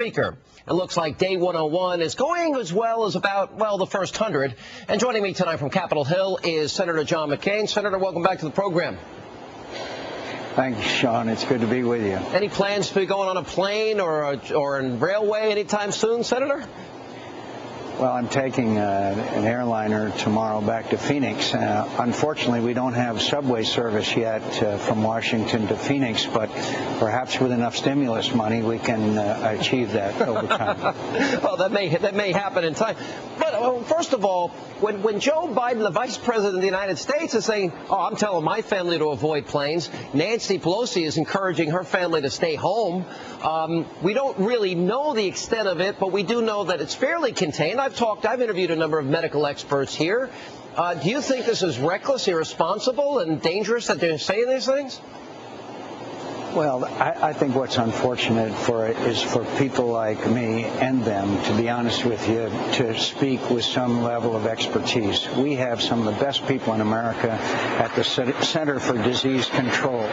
Speaker. It looks like day 101 is going as well as about, well, the first 100. And joining me tonight from Capitol Hill is Senator John McCain. Senator, welcome back to the program. Thanks, Sean. It's good to be with you. Any plans to be going on a plane or in railway anytime soon, Senator? Well, I'm taking an airliner tomorrow back to Phoenix. Unfortunately, we don't have subway service yet from Washington to Phoenix, but perhaps with enough stimulus money, we can achieve that over time. Well, that may happen in time. But first of all, when Joe Biden, the Vice President of the United States, is saying, "Oh, I'm telling my family to avoid planes," Nancy Pelosi is encouraging her family to stay home. We don't really know the extent of it, but we do know that it's fairly contained. I've interviewed a number of medical experts here. Do you think this is reckless, irresponsible, and dangerous that they're saying these things? Well, I think what's unfortunate is for people like me and them, to be honest with you, to speak with some level of expertise. We have some of the best people in America at the Center for Disease Control.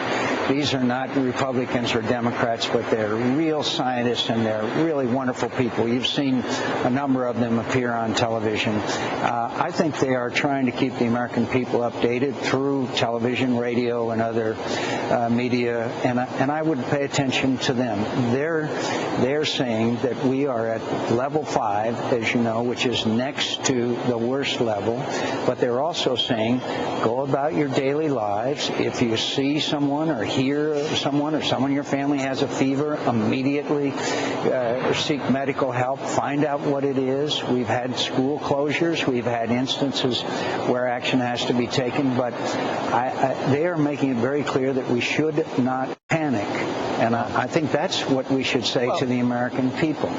These are not Republicans or Democrats, but they're real scientists and they're really wonderful people. You've seen a number of them appear on television. I think they are trying to keep the American people updated through television, radio, and other media, and I would pay attention to them. They're saying that we are at level 5, as you know, which is next to the worst level. But they're also saying, go about your daily lives. If you see someone or hear someone or someone in your family has a fever, immediately seek medical help. Find out what it is. We've had school closures. We've had instances where action has to be taken. But they are making it very clear that we should not panic. And I think that's what we should say to the American people.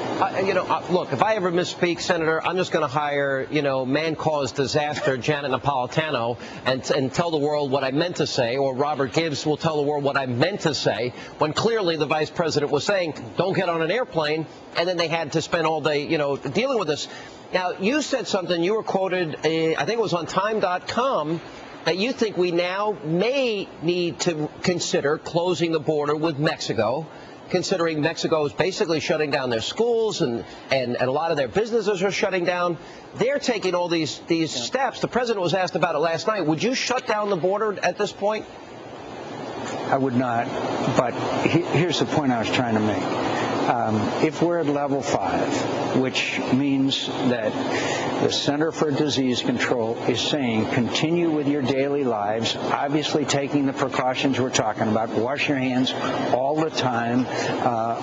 Look, if I ever misspeak, Senator, I'm just going to hire, man-caused disaster Janet Napolitano and tell the world what I meant to say, or Robert Gibbs will tell the world what I meant to say, when clearly the vice president was saying, don't get on an airplane, and then they had to spend all day, dealing with this. Now, you said something, you were quoted, I think it was on Time.com, that you think we now may need to consider closing the border with Mexico, considering Mexico is basically shutting down their schools and a lot of their businesses are shutting down. They're taking all these steps. The president was asked about it last night. Would you shut down the border at this point? I would not. But here's the point I was trying to make. If we're at level 5, which means that the Center for Disease Control is saying continue with your daily lives, obviously taking the precautions we're talking about, wash your hands all the time,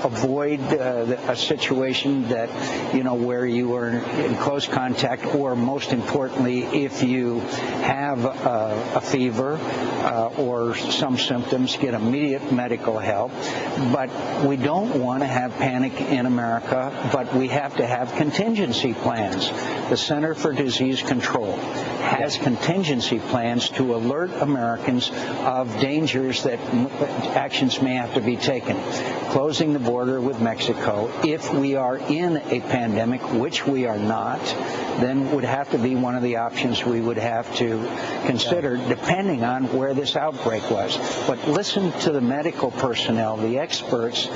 avoid a situation that, where you are in close contact, or most importantly, if you have a fever or some symptoms, get immediate medical help. But we don't want to have panic in America, but we have to have contingency plans. The Center for Disease Control has contingency plans to alert Americans of dangers that actions may have to be taken. Closing the border with Mexico, if we are in a pandemic, which we are not, then would have to be one of the options we would have to consider, depending on where this outbreak was. But listen to the medical personnel, the experts,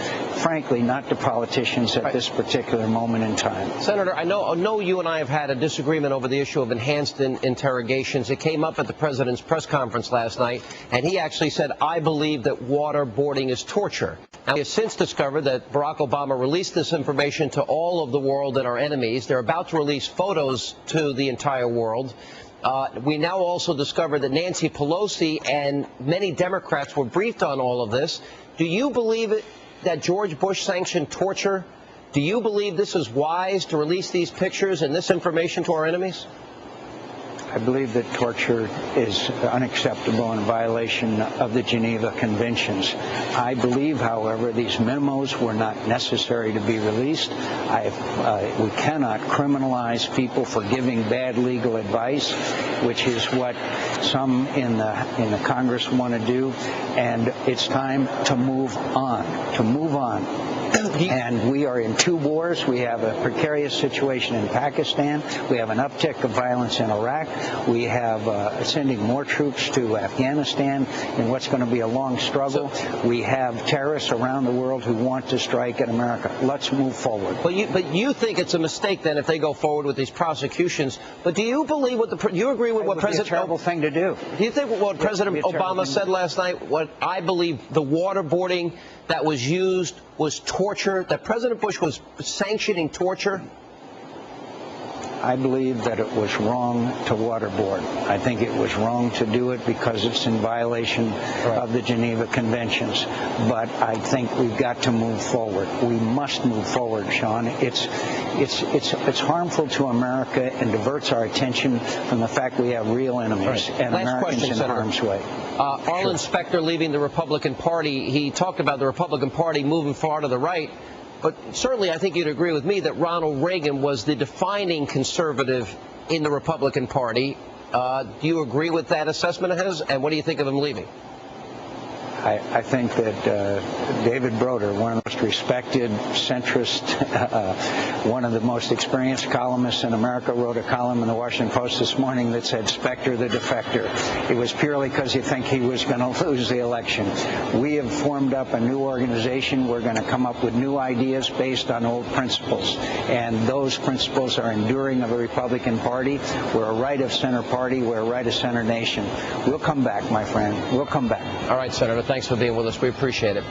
frankly, not the politicians at this particular moment in time. Senator, I know you and I have had a disagreement over the issue of enhanced interrogations. It came up at the president's press conference last night, and he actually said, I believe that waterboarding is torture. Now, he has since discovered that Barack Obama released this information to all of the world and our enemies. They're about to release photos to the entire world. We now also discovered that Nancy Pelosi and many Democrats were briefed on all of this. Do you believe that George Bush sanctioned torture? Do you believe this is wise to release these pictures and this information to our enemies? I believe that torture is unacceptable and a violation of the Geneva Conventions. I believe, however, these memos were not necessary to be released. We cannot criminalize people for giving bad legal advice, which is what some in the Congress want to do. And it's time to move on. And we are in 2 wars. We have a precarious situation in Pakistan. We have an uptick of violence in Iraq. We have sending more troops to Afghanistan in what's going to be a long struggle. We have terrorists around the world who want to strike at America. Let's move forward. But you think it's a mistake then if they go forward with these prosecutions? But do you believe do you agree with what President? It would be a terrible thing to do. Do you think what President Obama said last night? What I believe the waterboarding that was used was torture. That President Bush was sanctioning torture. I believe that it was wrong to waterboard. I think it was wrong to do it because it's in violation of the Geneva Conventions. But I think we've got to move forward. We must move forward, Sean. It's harmful to America and diverts our attention from the fact we have real enemies and Last Americans question, in Senator. harm's way. Arlen Specter leaving the Republican Party. He talked about the Republican Party moving far to the right. But certainly I think you'd agree with me that Ronald Reagan was the defining conservative in the Republican Party. Do you agree with that assessment of his? And what do you think of him leaving? I think that David Broder, one of the most respected centrist, one of the most experienced columnists in America, wrote a column in the Washington Post this morning that said, "Specter the defector." It was purely because you think he was going to lose the election. We have formed up a new organization. We're going to come up with new ideas based on old principles. And those principles are enduring of the Republican Party. We're a right-of-center party. We're a right-of-center nation. We'll come back, my friend. We'll come back. All right, Senator. Thanks for being with us. We appreciate it.